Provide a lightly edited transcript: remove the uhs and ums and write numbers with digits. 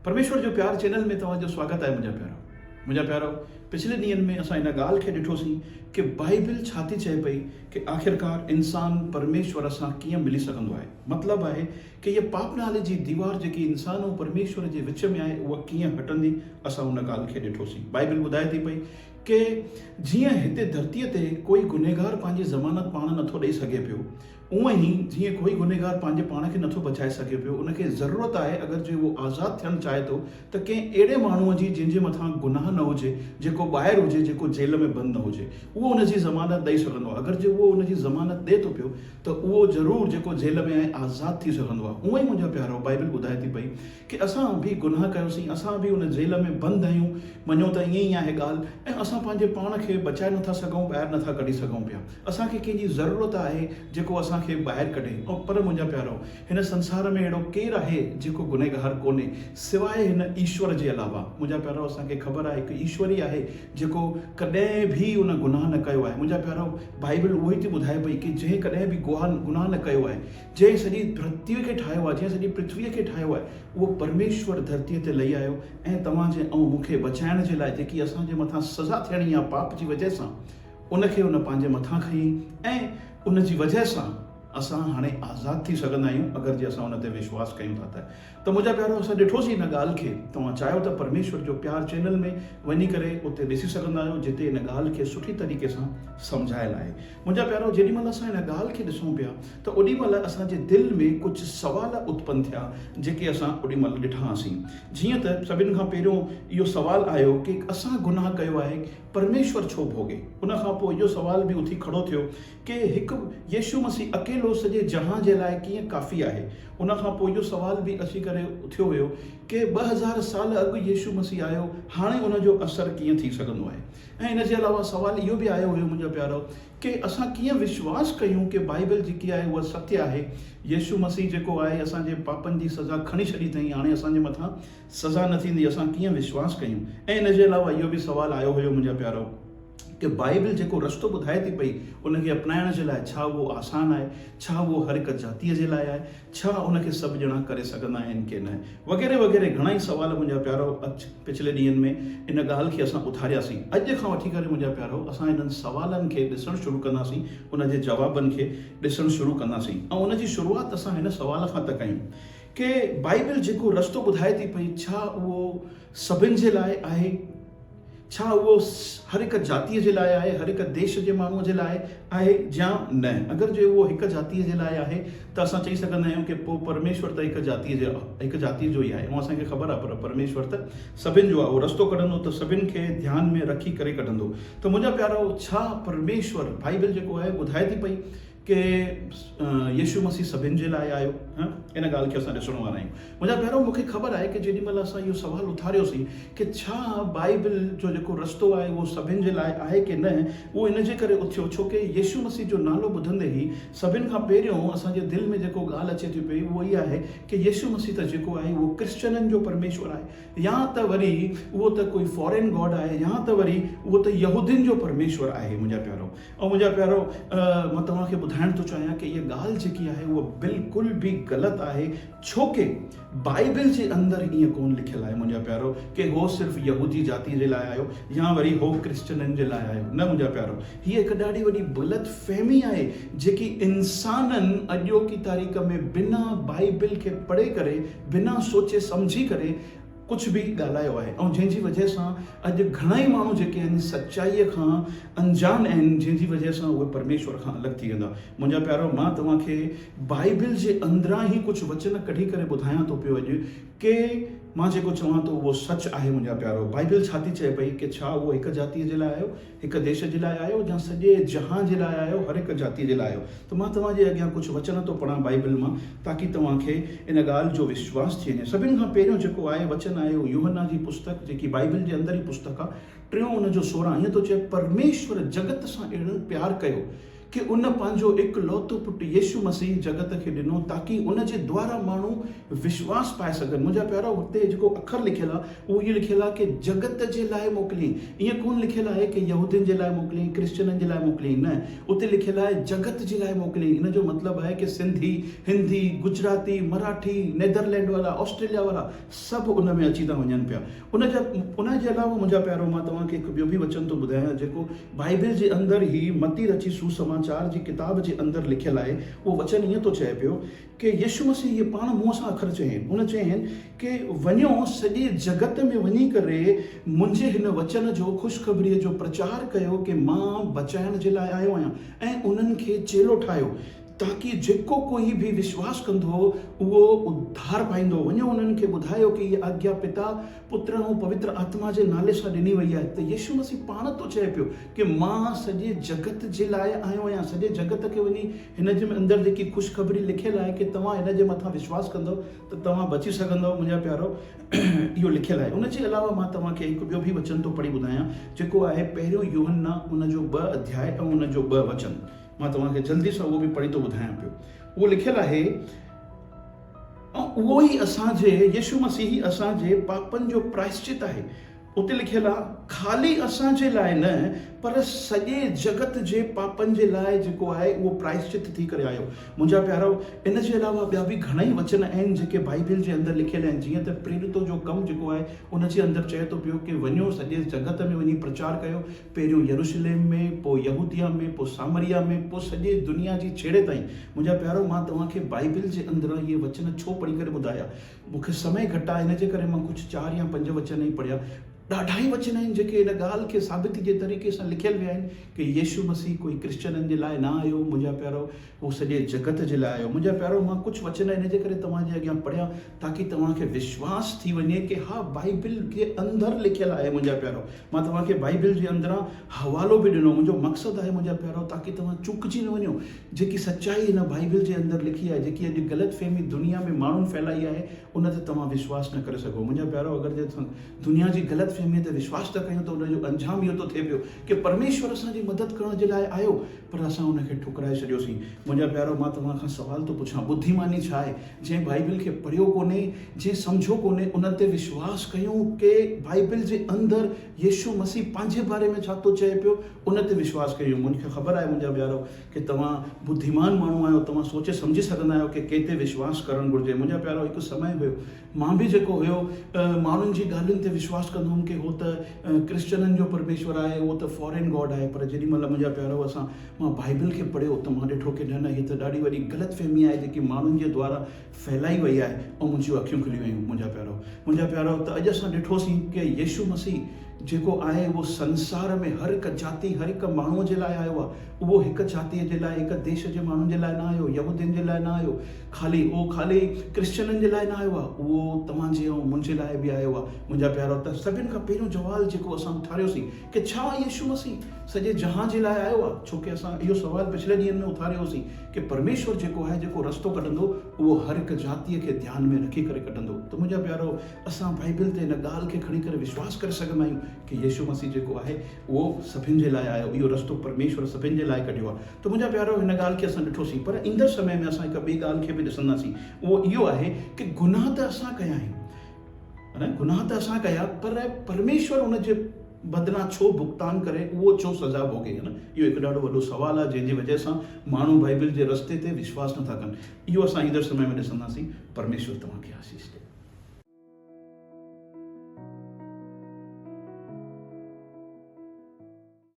परमेश्वर जो प्यार चैनल में तव्हांजो स्वागत है मुंहिंजा प्यारो। पिछले ॾींहंनि में असां इन ॻाल्हि खे ॾिठोसीं कि बाइबिल छा थी चए पई कि आख़िरकार इंसान परमेश्वर सां कीअं मिली सघंदो आहे। मतिलबु आहे कि इहा पाप नाले जी दीवार जेकी इंसान ऐं परमेश्वर जे विच में आहे उहा कीअं हटंदी। असां उन ॻाल्हि खे ॾिठोसीं। बाइबिल ॿुधाए थी पई कि जीअं हिते धरतीअ ते कोई गुनहगार पंहिंजी ज़मानत पाण नथो ॾेई सघे पियो, उअं ई जीअं कोई गुनहगार पंहिंजे पाण खे नथो बचाए सघे पियो, उनखे ज़रूरत आहे अगरि जे उहो आज़ादु थियणु चाहे थो त कंहिं अहिड़े माण्हूअ जी जंहिंजे मथां गुनाह न हुजे, जेको ॿाहिरि हुजे, जेको जेल में बंदि न हुजे, उहो उनजी ज़मानत ॾेई सघंदो आहे। अगरि जे उहो उनजी ज़मानत ॾिए थो पियो त उहो ज़रूरु जेको जेल में आहे आज़ादु थी सघंदो आहे। उअं ई मुंहिंजा प्यारो बाइबिल ॿुधाए थी पई कि असां बि गुनाह कयोसीं, असां बि उन जेल में बंदि आहियूं। मञो त ईअं ई आहे ॻाल्हि, ऐं असां पंहिंजे पाण खे बचाए नथा सघूं, ॿाहिरि नथा कढी सघूं पिया। असांखे कंहिंजी ज़रूरत आहे जेको असांखे ॿाहिरि कढे। पर मुंहिंजा प्यारो, हिन संसार में अहिड़ो केरु आहे जेको गुनहगार कोन्हे सवाइ हिन ईश्वर जे अलावा। मुंहिंजा प्यारो, असांखे ख़बर आहे हिकु ईश्वर ई आहे जेको कॾहिं बि उन गुनाह न कयो आहे। मुंहिंजा प्यारो, बाइबिल उहो ई थी ॿुधाए पई कि जंहिं कॾहिं बि गुनाह न कयो आहे, जंहिं सॼी धरतीअ खे ठाहियो आहे, जंहिं सॼी पृथ्वीअ खे ठाहियो आहे, उहो परमेश्वर धरतीअ ते लही आयो ऐं तव्हांजे ऐं मूंखे बचाइण जे लाइ जेकी असांजे मथां सज़ा थियणी आहे पाप जी वजह सां, उनखे उन पंहिंजे मथां खईं ऐं उन जी वजह सां असां हाणे आज़ादु थी सघंदा आहियूं अगरि जे असां उन ते विश्वास कयूं था त मुंहिंजा प्यारो, असां ॾिठोसीं हिन ॻाल्हि खे। तव्हां चाहियो त परमेश्वर जो प्यार चैनल में वञी करे उते ॾिसी सघंदा आहियो, जिते हिन ॻाल्हि खे सुठी तरीक़े सां सम्झायल आहे। मुंहिंजा प्यारो, जेॾीमहिल असां हिन ॻाल्हि खे ॾिसूं पिया त ओॾीमहिल असांजे दिलि में कुझु सवाल उत्पन्न थिया जेके असां ओॾीमहिल ॾिठासीं। जीअं त सभिनि खां पहिरियों इहो सवाल आयो कि असां गुनाह कयो आहे, परमेश्वर छो भोगे। उन खां पोइ इहो सवाल बि उथी खड़ो थियो कि हिकु यीशु मसीह अकेलो सॼे जहां जे लाइ कीअं काफ़ी आहे। उन खां पोइ इहो सवाल बि अची करे उथियो हुयो कि 2000 साल अॻु यीशु मसीह आयो, हाणे उनजो असरु कीअं थी सघंदो आहे। ऐं इन जे अलावा सवाल इहो बि आयो हुयो मुंहिंजा प्यारो कि असां कीअं विश्वास कयूं कि बाइबिल जेकी आहे उहा सत्य आहे। यीशु मसीह जेको आहे असांजे पापनि जी सज़ा खणी छॾी अथई, हाणे असांजे मथां सज़ा न थींदी, असां कीअं विश्वास कयूं। ऐं इन जे अलावा इहो बि सवाल आयो हुयो मुंहिंजा प्यारो कि बाइबिल जेको रस्तो ॿुधाए थी पई उनखे अपनाइण जे लाइ छा उहो आसान आहे, छा उहो हर हिकु जातीअ जे लाइ आहे, छा उनखे सभु ॼणा करे सघंदा आहिनि की न, वग़ैरह वग़ैरह घणा ई सवाल मुंहिंजा प्यारो पिछले ॾींहंनि में इन ॻाल्हि खे असां उथारियासीं। अॼु खां वठी करे मुंहिंजा प्यारो असां इन्हनि सवालनि खे ॾिसणु शुरू कंदासीं, उनजे जवाबनि खे ॾिसणु शुरू कंदासीं। ऐं उनजी शुरूआति असां हिन सवाल खां त कयूं कि बाइबिल जेको रस्तो ॿुधाए थी पई छा उहो सभिनि जे लाइ आहे, छा उहो हर हिकु जातीअ जे लाइ आहे, हर हिकु देश जे माण्हूअ जे लाइ आहे या न। अगरि जे उहो हिकु जातीअ जे लाइ आहे त असां चई सघंदा आहियूं कि पोइ परमेश्वर त हिकु जातीअ जो ई आहे। ऐं असांखे ख़बर आहे पर परमेश्वर त सभिनि जो आहे, उहो रस्तो कढंदो त सभिनि खे ध्यान में रखी करे कढंदो। त मुंहिंजा प्यारो, छा परमेश्वर बाइबिल जेको आहे ॿुधाए थी पई कि यीशु मसीह सभिनि जे लाइ आयो। इन ॻाल्हि खे असां ॾिसण वारा आहियूं। मुंहिंजा प्यारो, मूंखे ख़बर आहे कि जेॾीमहिल असां इहो सुवाल उथारियोसीं कि छा बाइबिल जो जेको रस्तो आहे उहो सभिनि जे लाइ आहे कि न, उहो इन जे करे उथियो छो कि यीशु मसीह जो नालो ॿुधंदे ई सभिनि खां पहिरियों असांजे दिलि में जेको ॻाल्हि अचे थी पई उहो इहा आहे कि यीशु मसीह त जेको आहे उहो क्रिश्चननि जो परमेश्वर आहे, या त वरी उहो त कोई फॉरेन गॉड आहे, या त वरी उहो त यहूदियुनि जो परमेश्वर आहे। मुंहिंजा प्यारो, ऐं मुंहिंजा प्यारो, मां तव्हांखे ॿुधाइण थो चाहियां कि इहा ॻाल्हि जेकी आहे उहा बिल्कुलु बि ग़लति आहे, छो कि बाइबिल जे अंदरि ईअं कोन लिखियलु आहे मुंहिंजा प्यारो कि हो सिर्फ़ु यहूदी जाती जे लाइ आयो या वरी हो क्रिश्चननि जे लाइ आयो। न मुंहिंजा प्यारो, हीअ हिकु ॾाढी वॾी ग़लति फ़हमी आहे जेकी इंसाननि अॼोकी तारीख़ में बिना बाइबिल खे पढ़े करे, बिना सोचे सम्झी करे कुझु बि ॻाल्हायो आहे। ऐं जंहिंजी वजह सां अॼु घणेई माण्हू जेके आहिनि सचाईअ खां अंजान आहिनि, जंहिंजी वजह सां उहे परमेश्वर खां अलॻि थी वेंदा। मुंहिंजा प्यारो, मां तव्हांखे बाइबिल जे अंदरां ई कुझु वचन कढी करे ॿुधायां थो पियो अॼु कि मां जेको चवां थो उहो सच आहे। मुंहिंजा प्यारो, बाइबिल छा थी चए पई कि छा उहो हिकु जातीअ जे लाइ आयो, हिकु देश जे लाइ आयो, या सॼे जहां जे लाइ आयो, हर हिकु जातीअ जे लाइ आयो। त मां तव्हांजे अॻियां कुझु वचन थो पढ़ां बाइबिल मां, ताकी तव्हांखे इन ॻाल्हि जो विश्वास थी वञे। सभिनि खां पहिरियों जेको आहे वचन आहे उहो यूहन्ना जी पुस्तक, जेकी बाइबिल जे अंदरि ई पुस्तक आहे, 3 उन जो 16। ईअं थो चए, परमेश्वर जगत सां अहिड़ो प्यार कयो कि उन पंहिंजो इकलौतो पुटु यीशु मसीह जगत खे ॾिनो ताकि उन जे द्वारा माण्हू विश्वास पाए सघनि। मुंहिंजा प्यारा, हुते जेको अखर लिखियलु आहे उहो इहो लिखियलु आहे कि जगत जे लाइ मोकिलियईं। ईअं कोन लिखियलु आहे कि यहूदियुनि जे लाइ मोकिलियईं, क्रिश्चियननि जे लाइ मोकिलियईं, न, उते लिखियलु आहे जगत जे लाइ मोकिलियईं। इन जो मतिलबु आहे कि सिंधी, हिंदी, गुजराती, मराठी, नेदरलैंड वारा, ऑस्ट्रेलिया वारा सभु उन में अची था वञनि पिया। उन जे अलावा मुंहिंजा प्यारो, मां तव्हांखे हिकु ॿियो बि वचन थो ॿुधायां जेको बाइबल जे अंदरि ई मती रची सुसमाचार जी किताब जे अंदरि लिखियलु आहे। उहो वचन ईअं थो चए पियो कि यीशु मसीह इहे पाण मुंहं सां अखर चयनि। उन चयनि कि वञो सॼे जगत में वञी करे मुंहिंजे हिन वचन जो, ख़ुशख़बरीअ जो प्रचार कयो कि मां बचाइण जे लाइ आयो आहियां, ऐं उन्हनि खे चेलो ठाहियो ताकि जेको कोई बि विश्वास कंदो उहो उद्धार पाईंदो। वञो उन्हनि खे ॿुधायो कि इहा आज्ञा पिता, पुत्र ऐं पवित्र आत्मा जे नाले सां ॾिनी वई आहे। त यीशु मसीह पाण थो चए पियो कि मां सॼे जगत जे लाइ आयो आहियां। सॼे जगत खे वञी हिन जे अंदरि जेकी ख़ुशख़बरी लिखियलु आहे कि तव्हां हिन जे मथां विश्वास कंदव त तव्हां बची सघंदव। मुंहिंजा प्यारो, इहो लिखियलु आहे। उन जे अलावा मां तव्हांखे हिकु ॿियो बि वचन थो पढ़ी ॿुधायां जेको आहे पहिरियों यूहन्ना उन जो 2 अध्याय ऐं उन जो 2 वचन। मां तव्हांखे जल्दी सां उहो बि पढ़ी थो ॿुधायां पियो। उहो लिखियलु आहे, ऐं उहो ई असांजे यीशु मसीह ई असांजे पापनि जो प्रायश्चित आहे। उते लिखियलु आहे, ख़ाली असांजे लाइ न पर सॼे जगत जे पापनि जे लाइ जेको आहे उहो प्रायश्चित थी करे आयो। मुंहिंजा प्यारो, इन जे अलावा ॿिया बि घणेई वचन आहिनि जेके बाइबल जे अंदरि लिखियलु आहिनि। जीअं त प्रेरितो जो कमु जेको आहे उन जे अंदरि चए थो पियो कि वञो सॼे जगत में वञी प्रचार कयो, पहिरियों यरूशलेम में, पोइ यहूदिया में, पोइ सामरिया में, पोइ सॼे दुनिया जी छेड़े ताईं। मुंहिंजा प्यारो, मां तव्हांखे बाइबल जे अंदरि इहे वचन छो पढ़ी करे ॿुधाया, मूंखे समय घटि आहे, इन जे करे मां कुझु 4 या 5 वचन ई पढ़िया। ॾाढा ई वचन आहिनि जेके इन ॻाल्हि खे साबिती जे तरीक़े सां लिखियल विया आहिनि कि यीशु मसीह कोई क्रिश्चियननि जे लाइ न आयो। मुंहिंजा प्यारो, उहो सॼे जगत जे लाइ आयो। मुंहिंजा प्यारो, मां कुझु वचन इन जे करे तव्हांजे अॻियां पढ़िया ताकि तव्हांखे विश्वास थी वञे कि हा, बाइबल जे अंदरि लिखियलु आहे। मुंहिंजा प्यारो, मां तव्हांखे बाइबल जे अंदरां हवालो बि ॾिनो। मुंहिंजो मक़सदु आहे मुंहिंजा प्यारो ताकि तव्हां चुकिजी न वञो। जेकी सचाई हिन बाइबल जे अंदरि लिखी आहे, जेकी अॼु ग़लतफ़हमी दुनिया में माण्हुनि फैलाई आहे, उन ते तव्हां विश्वास न करे सघो। मुंहिंजा प्यारो, अगरि जे दुनिया जी ग़लतफ़हमीअ ते विश्वास कयूं त उनजो अंजाम इहो थो थिए पियो कि परमेश्वर असांजी मदद करण जे लाइ आयो पर असां उनखे ठुकराए छॾियोसीं। मुंहिंजा प्यारो, मां तव्हां खां सवाल थो पुछां, बुद्धिमानी छा आहे? जंहिं बाइबल खे पढ़ियो कोन्हे, जंहिं सम्झो कोन्हे, उन ते विश्वास कयूं कि बाइबल जे अंदरि यीशु मसीह पंहिंजे बारे में छा थो चए पियो, उन ते विश्वास कयूं। मूंखे ख़बर आहे मुंहिंजा प्यारो कि तव्हां बुद्धिमान माण्हू आहियो, तव्हां सोचे सम्झी सघंदा आहियो कि कंहिं ते विश्वास करणु घुरिजे। मुंहिंजा प्यारो, हिकु समय हुयो, मां बि जेको हुयो माण्हुनि जी ॻाल्हियुनि ते विश्वास कंदो हुउमि कि उहो त क्रिश्चियननि जो परमेश्वर आहे, उहो त फॉरेन गॉड आहे। पर जेॾी महिल मुंहिंजा प्यारो मां बाइबल खे पढ़ियो त मां ॾिठो कि न, हीअ त ॾाढी वॾी ग़लतफ़हमी आहे जेकी माण्हुनि जे द्वारा फैलाई वई आहे, ऐं मुंहिंजियूं अखियूं खुली वियूं। मुंहिंजा प्यारो, त अॼु असां ॾिठोसीं कि यीशु मसीह जेको आहे उहो संसार में हर हिकु जाति, हर हिकु माण्हूअ जे लाइ आयो आहे। उहो हिकु जातीअ जे लाइ, हिकु देश जे माण्हुनि जे लाइ न आयो, यहूदियुनि जे लाइ न आयो, ख़ाली क्रिश्चियननि जे लाइ न आयो आहे, उहो तव्हांजे ऐं मुंहिंजे लाइ बि आयो आहे। मुंहिंजा प्यारो, त सभिनि खां पहिरियों जवाबु जेको असां उथारियोसीं कि छा यीशु मसीह सॼे जहां जे लाइ आयो आहे? छो कि असां इहो सुवालु पिछले ॾींहंनि में उथारियोसीं कि परमेश्वर जेको आहे, जेको रस्तो कढंदो, उहो हर हिकु जातीअ खे ध्यान में रखी करे कढंदो। त मुंहिंजा प्यारो, असां बाइबल ते हिन ॻाल्हि खे खणी करे विश्वास करे सघंदा आहियूं कि यीशु मसीह जेको आहे उहो सभिनि जे लाइ आयो, इहो रस्तो परमेश्वर सभिनि जे लाइ कढियो आहे। त मुंहिंजा प्यारो, हिन ॻाल्हि खे असां ॾिठोसीं, पर ईंदड़ समय में असां हिकु ॿी ॻाल्हि खे बि ॾिसंदासीं। उहो इहो आहे कि गुनाह त असां कया आहियूं, गुनाह त असां कया, पर परमेश्वर उन जे बदिरां छो भुगतान करे, उहो छो सज़ा भोगे? इहो हिकु ॾाढो वॾो सुवालु आहे जंहिंजी वजह सां माण्हू बाइबल जे रस्ते ते विश्वास नथा कनि। इहो असां ईंदड़ समय में ॾिसंदासीं। परमेश्वर तव्हांखे आशीष ॾे।